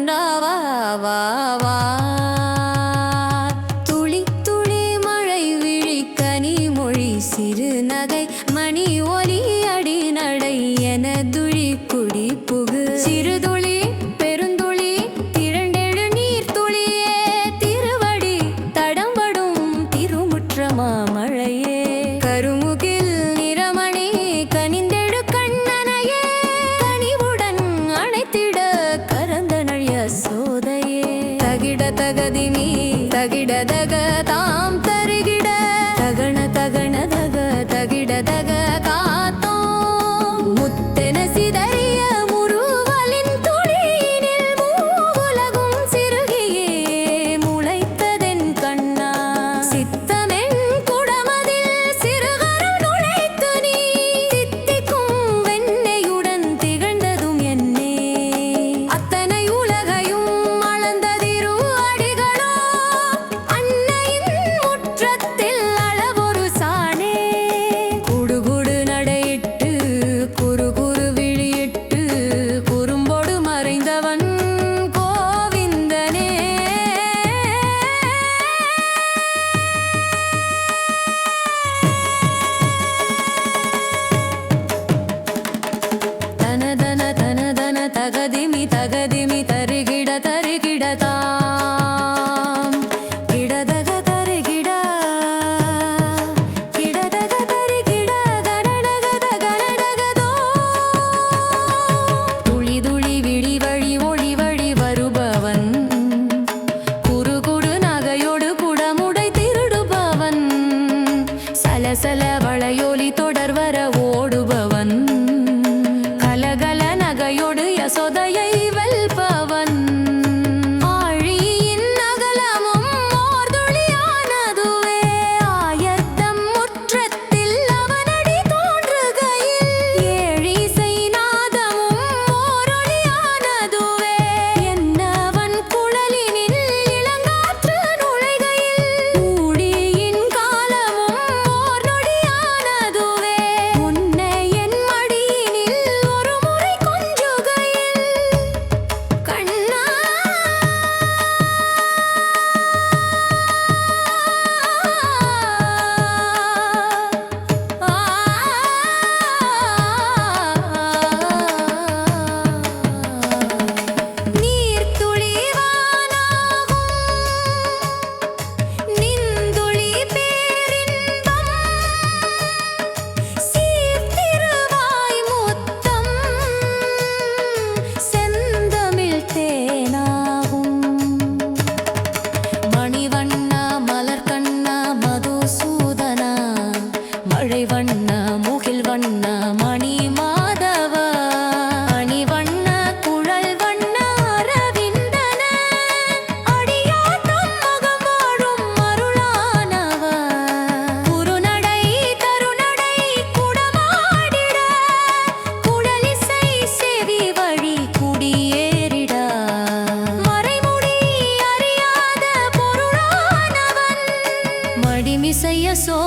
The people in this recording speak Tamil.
கண்டவாவா துளி துளி மழை விழி கனி மொழி சிறு நகை மணி ஒலி அடி நடை என துளி குடி புகு சிறுதுளி பெருந்துளி திரண்டெழு நீர் துளியே திருவடி தடம்படும் திருமுற்றமா மழையே கருமுகில் நிறமணி கனிந்தெழு கண்ணனையே கனிவுடன் அணைத்திட கரந்தனழிய சோதையே தகிட தகதினி தகிட தக தாம் தருகிட தகண தகண தக தகிட தக காத்தோம் முத்தென சிதறிய முருவலின் துளியினில் மூவுலகும் சிறுகியே முளைத்ததென் கண்ணா சித்தமென் குடமதில் சிறுகரம் நுழைத்து நீ தித்திக்கும் வெண்ணையுடன் திகழ்ந்ததும் என்னே அத்தனை உலகையும் அளந்ததிரு அடிகளோ அன்னையின் முற்றத்தில் அளவொரு சாணே குடுகுடு நடையிட்டு குறு குறு விழியிட்டு குறும்பொடு மறைந்தவன் கோவிந்தனே தனதன தனதன தகதிமி தகதிமி தருகிட தருகிட தாம் கிடதக தருகிட கிடதக தருகிட கனடகத கனடகதோ துளி துளி விழி வழி ஒளி வழி வருபவன் குறுகுடு நகையோடு குடமுடை திருடுபவன் சலசல வளையொலி தொடர்வர ஓடுபவன் கலகல நகையோடு யசோதையை வெல்பவன் ஆழியின் அகலமும் ஓர்துளியானதுவே ஆயத்தம் முற்றத்தில் அவனடி தோன்றுகையில் ஏழிசை நாதமும் ஓரொளியானதுவே என்னவன் குழலினில் இளங்காற்று நுழைகையில் ஊழியின் காலமும் ஓர் நொடியானதுவே உன்னை என் மடியினில் ஒரு முறை கொஞ்சுகையில் கண்ணா நீர்த்துளி வானாகும் நின்துளி பேரின்பம் சீர்திருவாய் முத்தம் செந்தமிழ் தேனாகும் மணிவண்ணா மலர்கண்ணா மதுசூதனா மழைவண்ணா முகில் வண்ணா மணி மாதவ அணிவண்ண குழல் வண்ண அரவிந்தன அடியாத்தம் மகம் வாழும் அருளானவ குறுநடை கருநடை குடமாடிட குழலிசை செவி வழி குடியேறிட மறைமுடி அறியாத பொருளானவன் மடிமிசைய சோ